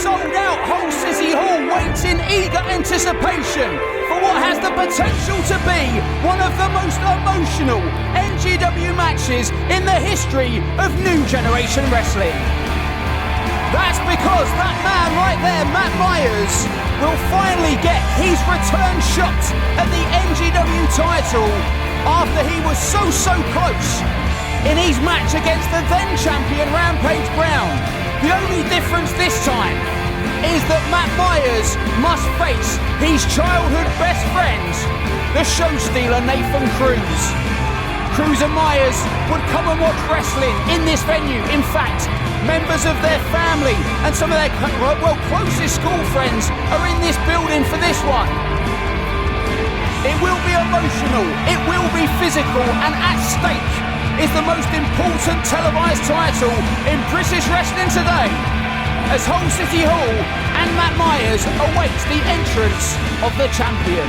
sold-out Hull City Hall waits in eager anticipation for what has the potential to be one of the most emotional NGW matches in the history of New Generation Wrestling. That's because that man right there, Matt Myers, will finally get his return shot at the NGW title after he was so close in his match against the then champion Rampage Brown. The only difference this time is that Matt Myers must face his childhood best friend, the show stealer Nathan Cruz. Cruz and Myers would come and watch wrestling in this venue. In fact, members of their family and some of their closest school friends are in this building for this one. It will be emotional, it will be physical, and at stake is the most important televised title in British wrestling today, as Hull City Hall and Matt Myers awaits the entrance of the champion.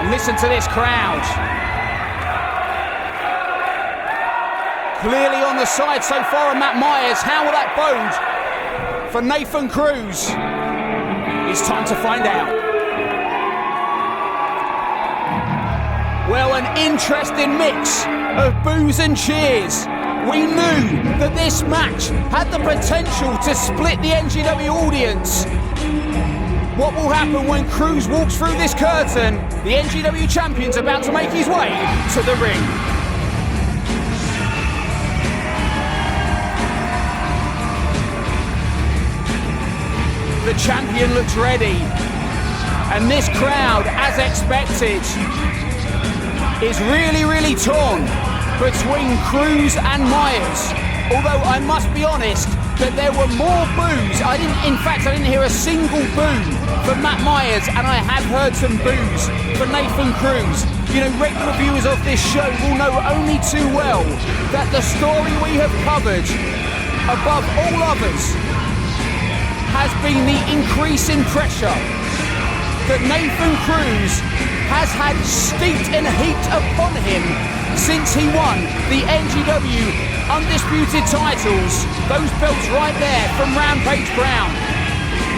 And listen to this crowd. Clearly on the side so far of Matt Myers. How will that bode for Nathan Cruz? It's time to find out. Well, an interesting mix of boos and cheers. We knew that this match had the potential to split the NGW audience. What will happen when Cruz walks through this curtain? The NGW champion's about to make his way to the ring. The champion looks ready, and this crowd, as expected, is really torn between Cruz and Myers. Although I must be honest that there were more boos. I didn't hear a single boo for Matt Myers, and I have heard some boos for Nathan Cruz. You know, regular viewers of this show will know only too well that the story we have covered, above all others, has been the increasing pressure that Nathan Cruz has had steeped in heat upon him since he won the NGW Undisputed titles, those belts right there from Rampage Brown.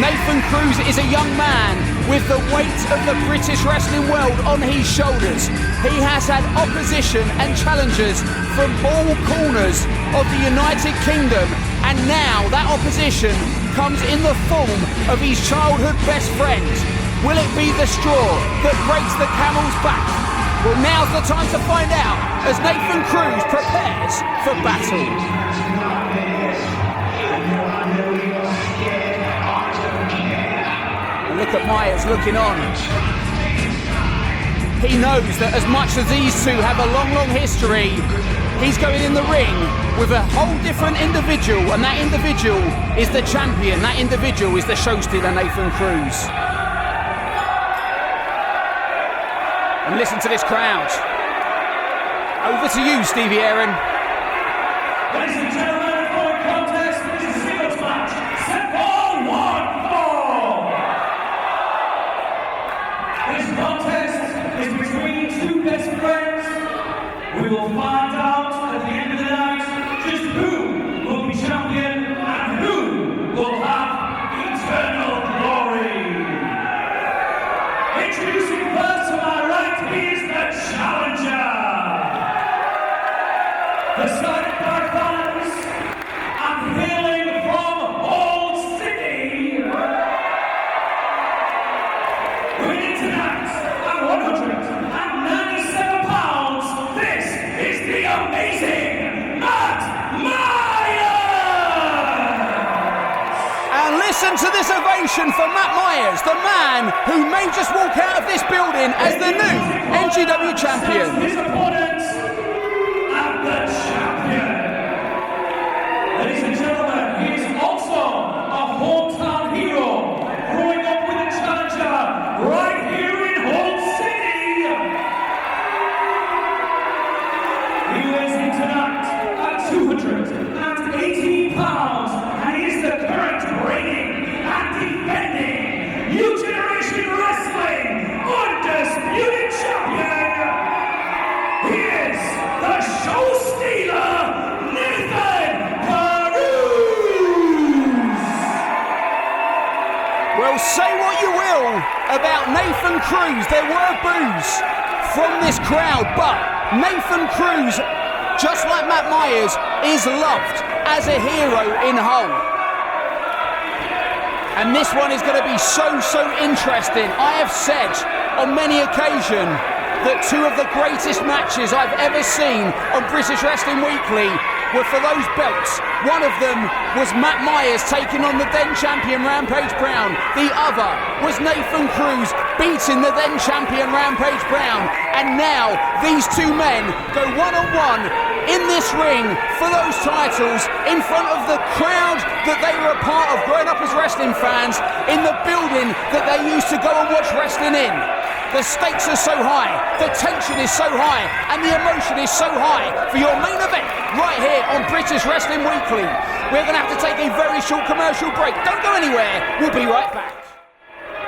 Nathan Cruz is a young man with the weight of the British wrestling world on his shoulders. He has had opposition and challengers from all corners of the United Kingdom, and now that opposition comes in the form of his childhood best friend. Will it be the straw that breaks the camel's back? Well, now's the time to find out as Nathan Cruz prepares for battle. And look at Myers looking on. He knows that as much as these two have a long history, he's going in the ring with a whole different individual, and that individual is the champion. That individual is the show stealer, Nathan Cruz. And listen to this crowd. Over to you, Stevie Aaron. Ladies and gentlemen, for a contest, this is a singles match. Set for 1 fall. This contest is between two best friends. We will find out at the end of the night just who will be champion and who will have eternal glory. Introducing first to my right, he is the challenger. Decided by fans and hailing from Hull City. Winning tonight at 197 pounds, this is the amazing Matt Myers! And listen to this ovation for Matt Myers, the man who may just walk out of this building as the new NGW champion. His opponent and the champion. Ladies and gentlemen, he is also a hometown hero, growing up with a challenger right here in Hull City. He weighs in tonight at 218 pounds, and he is the current reigning and defending New Generation Wrestling Undisputed Champion, about Nathan Cruz. There were boos from this crowd, but Nathan Cruz, just like Matt Myers, is loved as a hero in Hull. And this one is going to be so interesting. I have said on many occasions that two of the greatest matches I've ever seen on British Wrestling Weekly were for those belts. One of them was Matt Myers taking on the then champion Rampage Brown. The other was Nathan Cruz beating the then champion Rampage Brown. And now these two men go one-on-one in this ring for those titles in front of the crowd that they were a part of growing up as wrestling fans, in the building that they used to go and watch wrestling in. The stakes are so high, the tension is so high, and the emotion is so high for your main event right here on British Wrestling Weekly. We're going to have to take a very short commercial break. Don't go anywhere. We'll be right back.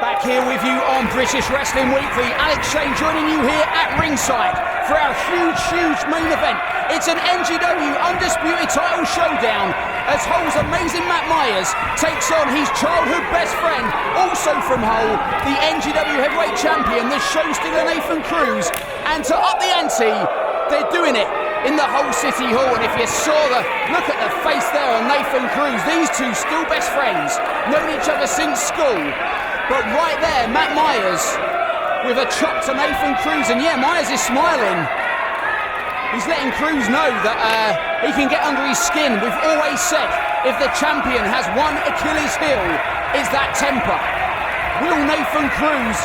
Back here with you on British Wrestling Weekly. Alex Shane joining you here at ringside for our huge main event. It's an NGW Undisputed title showdown as Hull's amazing Matt Myers takes on his childhood best friend, also from Hull, the NGW Heavyweight Champion, the show stealer Nathan Cruz. And to up the ante, they're doing it in the Hull City Hall. And if you saw look at the face there on Nathan Cruz, these two still best friends, known each other since school. But right there, Matt Myers with a chop to Nathan Cruz, and yeah, Myers is smiling. He's letting Cruz know that he can get under his skin. We've always said, if the champion has one Achilles heel, it's that temper. Will Nathan Cruz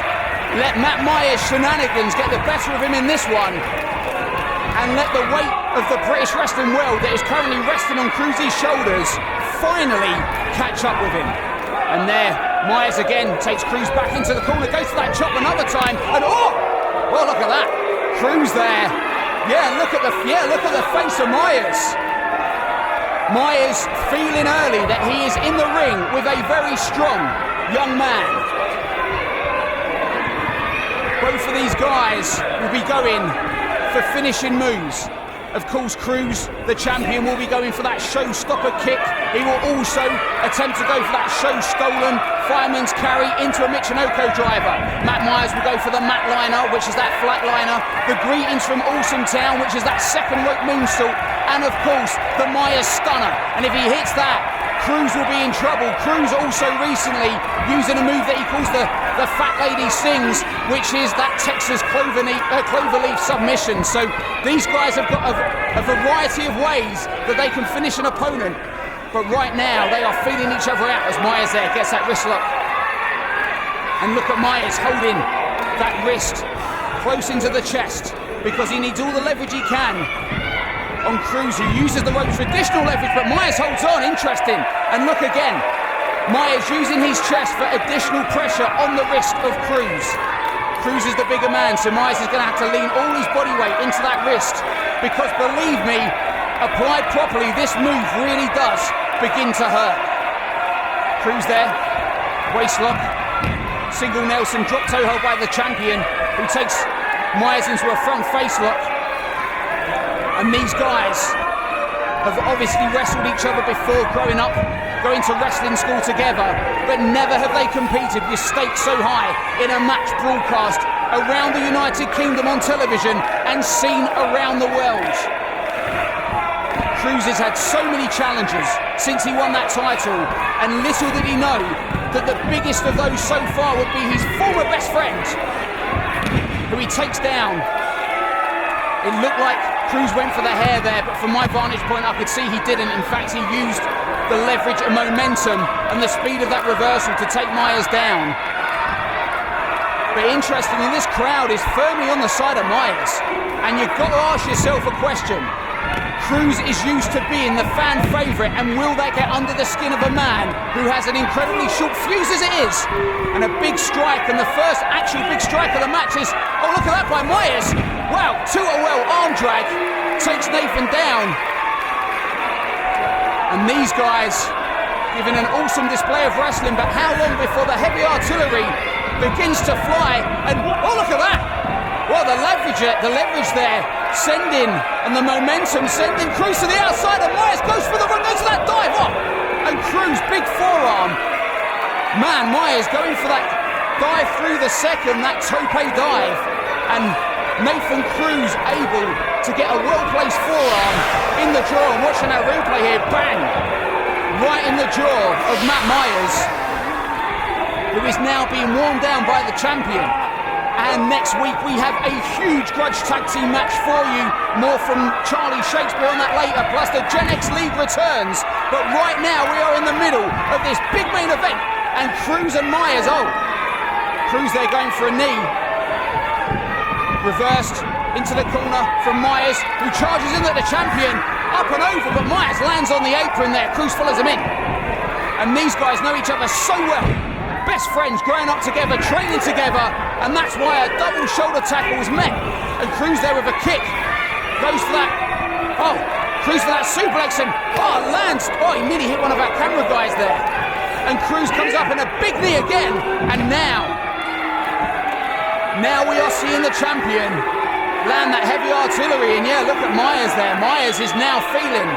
let Matt Myers' shenanigans get the better of him in this one, and let the weight of the British wrestling world that is currently resting on Cruz's shoulders finally catch up with him? And there, Myers again takes Cruz back into the corner, goes for that chop another time, and oh, well, look at that, Cruz there. Yeah, look at the face of Myers. Myers feeling early that he is in the ring with a very strong young man. Both of these guys will be going for finishing moves. Of course, Cruz, the champion, will be going for that showstopper kick. He will also attempt to go for that show-stolen fireman's carry into a Michinoko driver. Matt Myers will go for the mat liner, which is that flatliner. The greetings from Awesome Town, which is that second rope moonsault. And of course, the Myers stunner. And if he hits that, Cruz will be in trouble. Cruz also recently using a move that he calls the Fat Lady Sings, which is that Texas cloverleaf submission. So these guys have got a variety of ways that they can finish an opponent. But right now, they are feeling each other out as Myers there gets that wrist lock. And look at Myers holding that wrist close into the chest because he needs all the leverage he can on Cruz, who uses the rope's traditional leverage, but Myers holds on. Interesting. And look again, Myers using his chest for additional pressure on the wrist of Cruz. Cruz is the bigger man, so Myers is going to have to lean all his body weight into that wrist, because believe me, applied properly, this move really does begin to hurt. Cruz there, waist lock, single Nelson drop toe hold by the champion, who takes Myers into a front face lock. And these guys have obviously wrestled each other before growing up, going to wrestling school together, but never have they competed with stakes so high in a match broadcast around the United Kingdom on television and seen around the world. Cruz has had so many challenges since he won that title, and little did he know that the biggest of those so far would be his former best friend, who he takes down. It looked like Cruz went for the hair there, but from my vantage point I could see he didn't. In fact, he used the leverage and momentum and the speed of that reversal to take Myers down. But interestingly, this crowd is firmly on the side of Myers, and you've got to ask yourself a question. Cruz is used to being the fan favourite, and will that get under the skin of a man who has an incredibly short fuse as it is, and a big strike, and the first actual big strike of the match is, oh, look at that by Myers. Wow, well arm drag takes Nathan down. And these guys giving an awesome display of wrestling, but how long before the heavy artillery begins to fly? And oh, look at that. Well, the leverage there, sending, and the momentum sending Cruz to the outside, and Myers goes for that dive. Oh, and Cruz, big forearm. Man, Myers going for that dive through the second, that tope dive, and Nathan Cruz able to get a well-placed forearm in the jaw. And watching that replay here, bang! Right in the jaw of Matt Myers, who is now being worn down by the champion. And next week we have a huge grudge tag team match for you. More from Charlie Shakespeare on that later, plus the Gen X League returns. But right now we are in the middle of this big main event. And Cruz and Myers, Cruz there going for a knee. Reversed into the corner from Myers, who charges in at the champion. Up and over, but Myers lands on the apron there. Cruz follows him in. And these guys know each other so well. Best friends growing up together, training together, and that's why a double shoulder tackle was met. And Cruz there with a kick. Goes for that. Cruz for that suplex and lands. He nearly hit one of our camera guys there. And Cruz comes up in a big knee again. And now we are seeing the champion land that heavy artillery. And yeah, look at Myers there. Myers is now feeling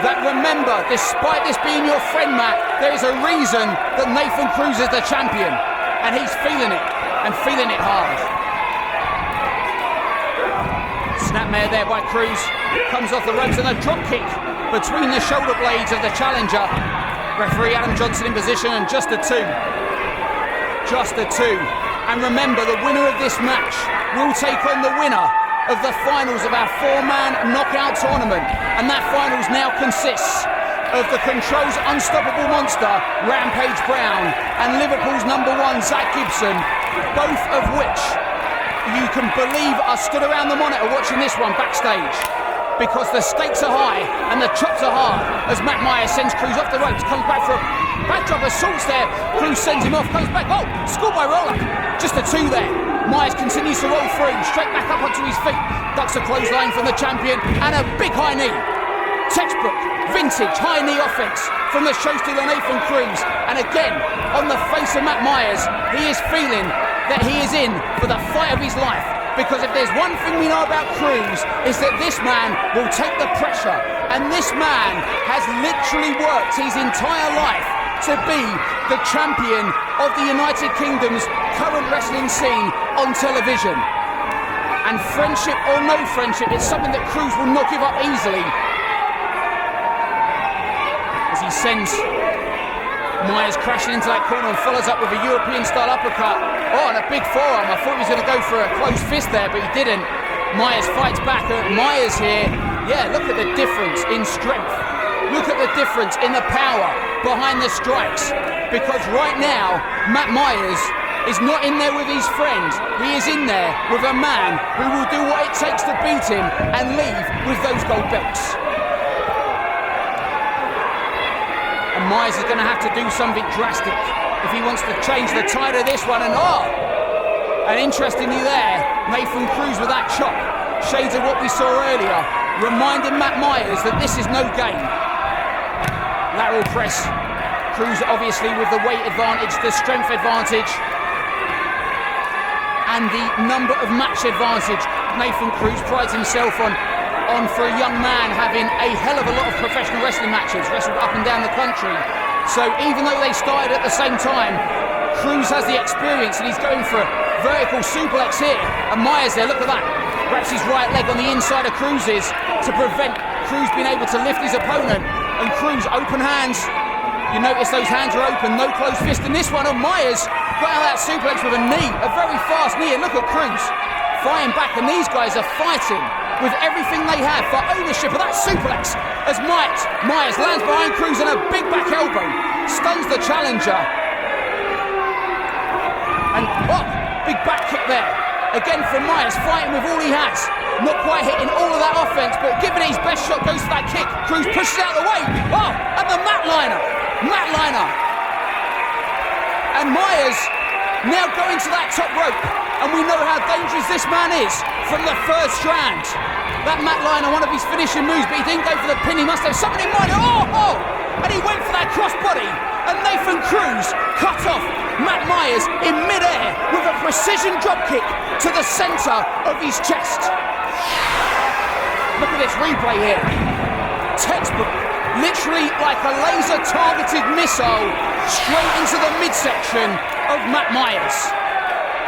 that, remember, despite this being your friend, Matt, there is a reason that Nathan Cruz is the champion. And he's feeling it, and feeling it hard. Snapmare there by Cruz. Comes off the ropes and a drop kick between the shoulder blades of the challenger. Referee Adam Johnson in position, and just a two. Just a two. And remember, the winner of this match will take on the winner of the finals of our four-man knockout tournament. And that finals now consists of the Control's unstoppable monster, Rampage Brown, and Liverpool's number one, Zach Gibson, both of which you can believe are stood around the monitor watching this one backstage, because the stakes are high and the chops are hard as Matt Myers sends Cruz off the ropes, comes back for a backdrop assaults there. Cruz sends him off, comes back, schoolboy roller, just a two there. Myers continues to roll through, straight back up onto his feet, ducks a clothesline from the champion, and a big high knee. Textbook, vintage, high knee offense from the show stealer Nathan Cruz. And again, on the face of Matt Myers, he is feeling that he is in for the fight of his life. Because if there's one thing we know about Cruz, is that this man will take the pressure. And this man has literally worked his entire life to be the champion of the United Kingdom's current wrestling scene on television. And friendship or no friendship, it's something that Cruz will not give up easily. As he sends Myers crashing into that corner and follows up with a European-style uppercut. And a big forearm. I thought he was going to go for a closed fist there, but he didn't. Myers fights back. Myers here, look at the difference in strength. Look at the difference in the power behind the strikes. Because right now, Matt Myers is not in there with his friend. He is in there with a man who will do what it takes to beat him and leave with those gold belts. And Myers is going to have to do something drastic if he wants to change the tide of this one. And interestingly there, Nathan Cruz with that chop, shades of what we saw earlier, reminding Matt Myers that this is no game. Lateral press. Cruz obviously with the weight advantage, the strength advantage, and the number of match advantage. Nathan Cruz prides himself on for a young man having a hell of a lot of professional wrestling matches, wrestled up and down the country. So even though they started at the same time, Cruz has the experience and he's going for a vertical suplex here. And Myers there, look at that. Wraps his right leg on the inside of Cruz's to prevent Cruz being able to lift his opponent. And Cruz, open hands. You notice those hands are open, no closed fist in this one. And Myers got out of that suplex with a knee, a very fast knee. And look at Cruz fighting back, and these guys are fighting with everything they have for ownership of that suplex as Myers lands behind Cruz and a big back elbow, stuns the challenger. And big back kick there. Again from Myers, fighting with all he has. Not quite hitting all of that offense, but giving it his best shot, goes for that kick. Cruz pushes out of the way. And the mat liner. And Myers now going to that top rope. And we know how dangerous this man is from the third strand. That mat liner, one of his finishing moves, but he didn't go for the pin. He must have something in mind. And he went for that crossbody. And Nathan Cruz cut off Matt Myers in midair with a precision dropkick to the center of his chest. Look at this replay here. Textbook. Literally like a laser targeted missile straight into the midsection of Matt Myers.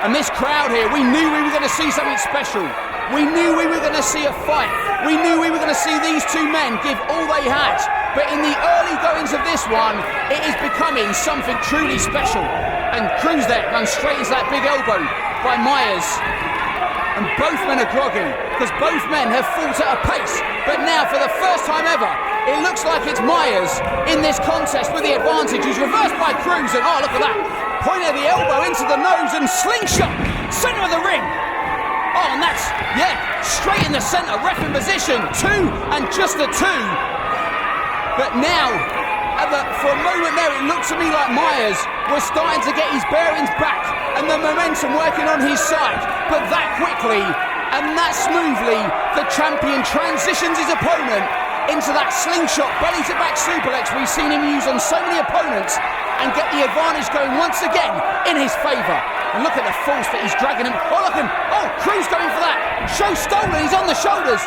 And this crowd here, we knew we were going to see something special. We knew we were going to see a fight. We knew we were going to see these two men give all they had. But in the early goings of this one, it is becoming something truly special. And Cruz there runs straight into that big elbow by Myers. And both men are groggy, because both men have fought at a pace. But now, for the first time ever, it looks like it's Myers in this contest with the advantage. He's reversed by Cruz, and oh, look at that. Point of the elbow into the nose and slingshot, centre of the ring. Oh, and that's, yeah, straight in the centre, ref in position, 2 and just a 2. But now, for a moment there, it looked to me like Myers was starting to get his bearings back and the momentum working on his side. But that quickly and that smoothly, the champion transitions his opponent into that slingshot, belly to back suplex we've seen him use on so many opponents, and get the advantage going once again in his favour. And look at the force that he's dragging him. Oh, look at him. Oh, Cruz going for that. Show stolen. He's on the shoulders.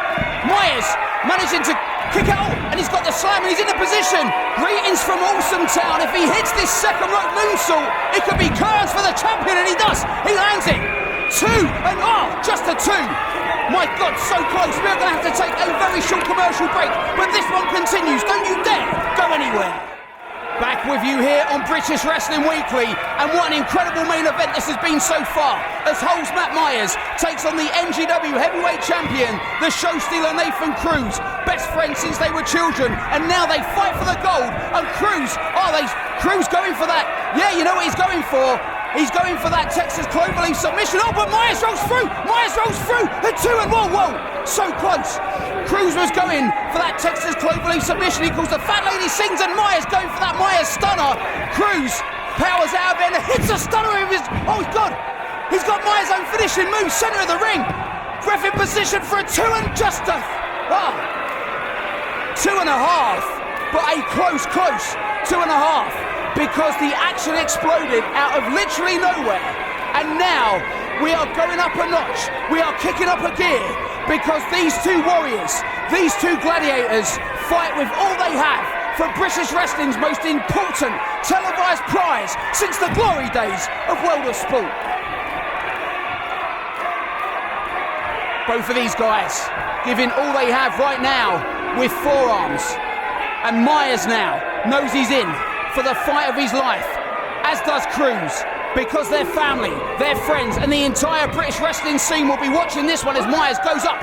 Myers managing to kick out, and he's got the slam, and he's in the position. Greetings from Awesome Town. If he hits this second rope moonsault, it could be curves for the champion, and he does. He lands it. 2 and oh, just a 2. My God, so close. We're going to have to take a very short commercial break, but this one continues. Don't you dare go anywhere. Back with you here on British Wrestling Weekly, and what an incredible main event this has been so far, as Hull's Matt Myers takes on the NGW Heavyweight Champion, the show stealer Nathan Cruz, best friends since they were children, and now they fight for the gold. And Cruz going for that, yeah, you know what he's going for. He's going for that Texas Cloverleaf submission. Oh, but Myers rolls through. The 2 and whoa, so close. Cruz was going for that Texas Cloverleaf submission. He calls the Fat Lady Sings, and Myers going for that Myers stunner. Cruz powers out of it and hits a stunner with his. Oh, God. He's got Myers' own finishing move, centre of the ring. Ref in position for a 2 and just a. 2.5. But a close 2.5. Because the action exploded out of literally nowhere. And now we are going up a notch. We are kicking up a gear, because these two warriors, these two gladiators, fight with all they have for British Wrestling's most important televised prize since the glory days of World of Sport. Both of these guys giving all they have right now with forearms. And Myers now knows he's in for the fight of his life, as does Cruz, because their family, their friends, and the entire British wrestling scene will be watching this one as Myers goes up.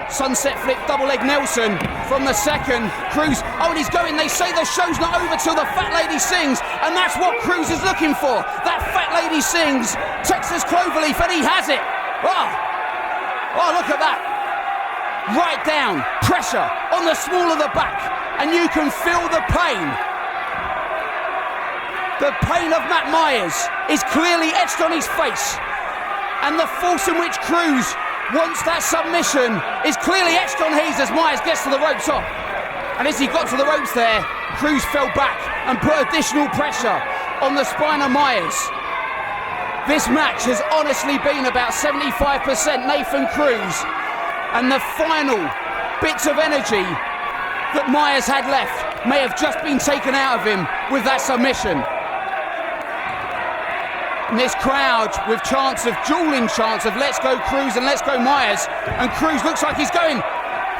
Sunset flip, double leg Nelson from the second. Cruz, oh, and he's going. They say the show's not over till the Fat Lady Sings, and that's what Cruz is looking for. That Fat Lady Sings, Texas Cloverleaf, and he has it. Oh, look at that. Right down, pressure on the small of the back, and you can feel the pain. The pain of Matt Myers is clearly etched on his face, and the force in which Cruz wants that submission is clearly etched on his as Myers gets to the ropes top. And as he got to the ropes there, Cruz fell back and put additional pressure on the spine of Myers. This match has honestly been about 75% Nathan Cruz, and the final bits of energy that Myers had left may have just been taken out of him with that submission. And this crowd with dueling chants of let's go Cruz and let's go Myers, and Cruz looks like he's going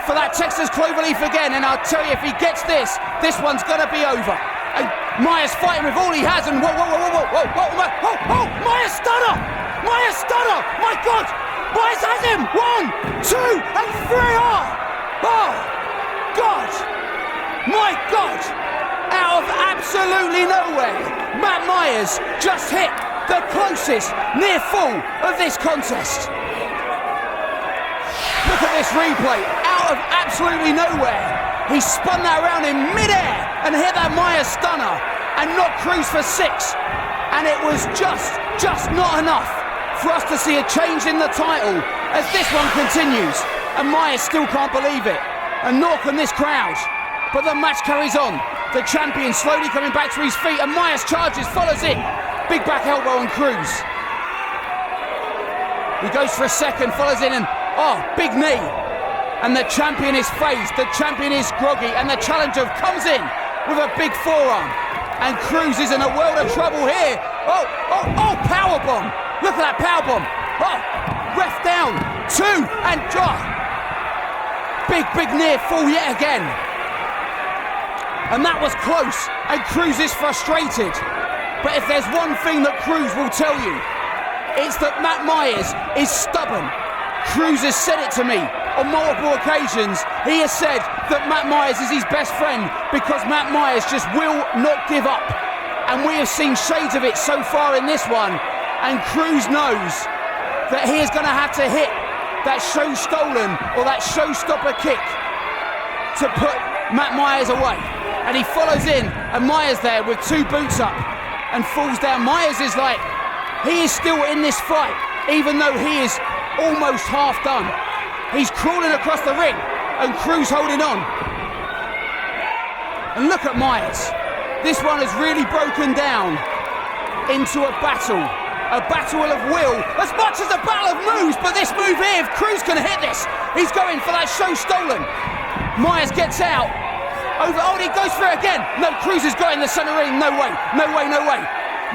for that Texas Cloverleaf again, and I'll tell you, if he gets this one's gonna be over. And Myers fighting with all he has, and whoa, Myers stunner, my God, Myers has him, 1, 2, and 3, oh God, my God, out of absolutely nowhere, Matt Myers just hit the closest near full of this contest. Look at this replay, out of absolutely nowhere. He spun that around in midair and hit that Myers stunner and knocked Cruz for 6. And it was just not enough for us to see a change in the title as this one continues. And Myers still can't believe it. And nor can this crowd. But the match carries on. The champion slowly coming back to his feet, and Myers charges, follows in. Big back elbow on Cruz. He goes for a second, follows in, and big knee. And the champion is phased, the champion is groggy, and the challenger comes in with a big forearm. And Cruz is in a world of trouble here Oh, powerbomb. Look at that powerbomb. Oh, ref down. 2 and big near fall yet again. And that was close, and Cruz is frustrated. But if there's one thing that Cruz will tell you, it's that Matt Myers is stubborn. Cruz has said it to me on multiple occasions. He has said that Matt Myers is his best friend because Matt Myers just will not give up. And we have seen shades of it so far in this one. And Cruz knows that he is going to have to hit that show stolen or that showstopper kick to put Matt Myers away. And he follows in, and Myers there with 2 boots up and falls down. Myers is like, he is still in this fight, even though he is almost half done. He's crawling across the ring, and Cruz holding on. And look at Myers. This one has really broken down into a battle of will, as much as a battle of moves. But this move here, if Cruz can hit this, he's going for that show stolen. Myers gets out. He goes for it again. No, Cruz has got in the center ring. No way.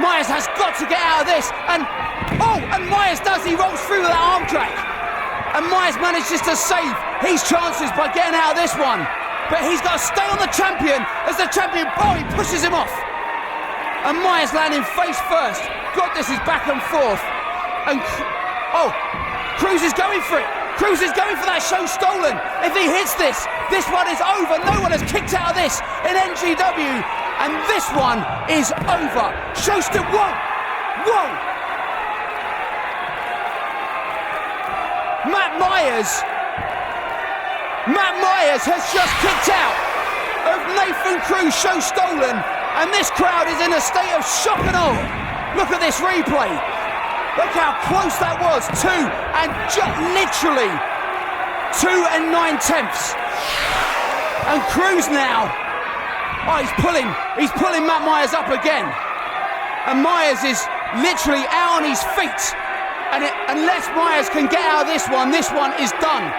Myers has got to get out of this. And Myers does. He rolls through with that arm drag. And Myers manages to save his chances by getting out of this one. But he's got to stay on the champion as the champion. He pushes him off. And Myers landing face first. God, this is back and forth. And Cruz is going for it. Cruz is going for that show stolen. If he hits this one is over. No one has kicked out of this in NGW. And this one is over. Show still. Whoa. Matt Myers has just kicked out of Nathan Cruz show stolen. And this crowd is in a state of shock and awe. Look at this replay. Look how close that was. 2 and literally 2 and 9/10. And Cruz now, he's pulling Matt Myers up again. And Myers is literally out on his feet. And unless Myers can get out of this one is done.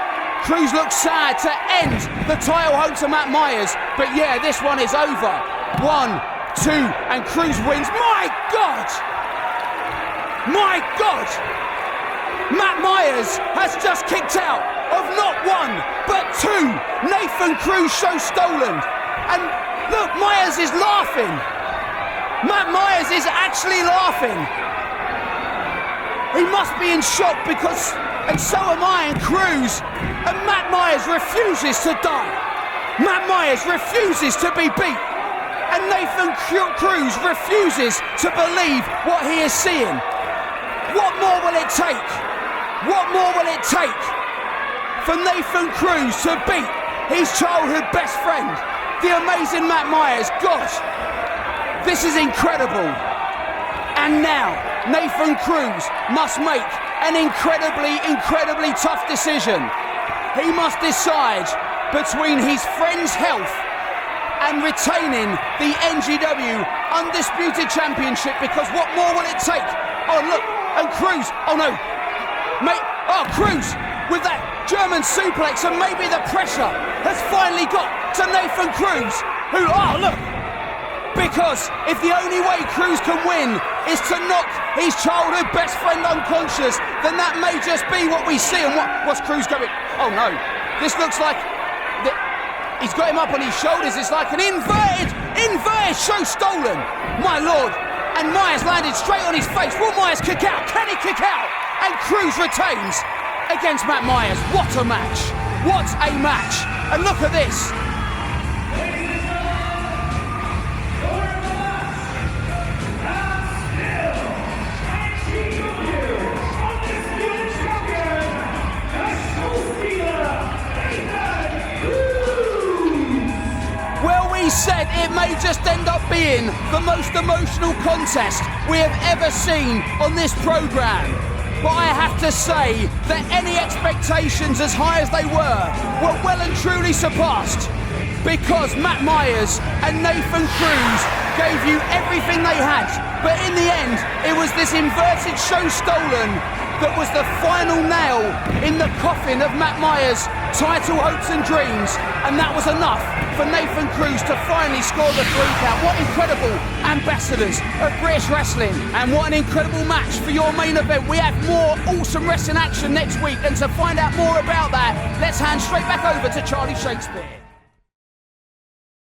Cruz looks sad to end the title home to Matt Myers. But yeah, this one is over. 1, 2, and Cruz wins. My God! Matt Myers has just kicked out of not 1, but 2 Nathan Cruz show stolen. And look, Myers is laughing. Matt Myers is actually laughing. He must be in shock because, and so am I, and Cruz. And Matt Myers refuses to die. Matt Myers refuses to be beat. And Nathan Cruz refuses to believe what he is seeing. What more will it take? What more will it take for Nathan Cruz to beat his childhood best friend, the amazing Matt Myers? God, this is incredible. And now Nathan Cruz must make an incredibly tough decision. He must decide between his friend's health and retaining the NGW Undisputed Championship, because what more will it take? Oh look, and Cruz, Cruz with that German suplex, and maybe the pressure has finally got to Nathan Cruz, who, because if the only way Cruz can win is to knock his childhood best friend unconscious, then that may just be what we see. And what's Cruz going? Oh no, this looks like he's got him up on his shoulders. It's like an inverted show stolen. My Lord. And Myers landed straight on his face. Will Myers kick out? Can he kick out? And Cruz retains against Matt Myers. What a match. What a match. And look at this. He said it may just end up being the most emotional contest we have ever seen on this program. But I have to say that any expectations as high as they were well and truly surpassed, because Matt Myers and Nathan Cruz gave you everything they had. But in the end, it was this inverted show stolen that was the final nail in the coffin of Matt Myers' title hopes and dreams, and that was enough for Nathan Cruz to finally score the 3 count. What incredible ambassadors of British wrestling, and what an incredible match for your main event. We have more awesome wrestling action next week, and to find out more about that, let's hand straight back over to Charlie Shakespeare.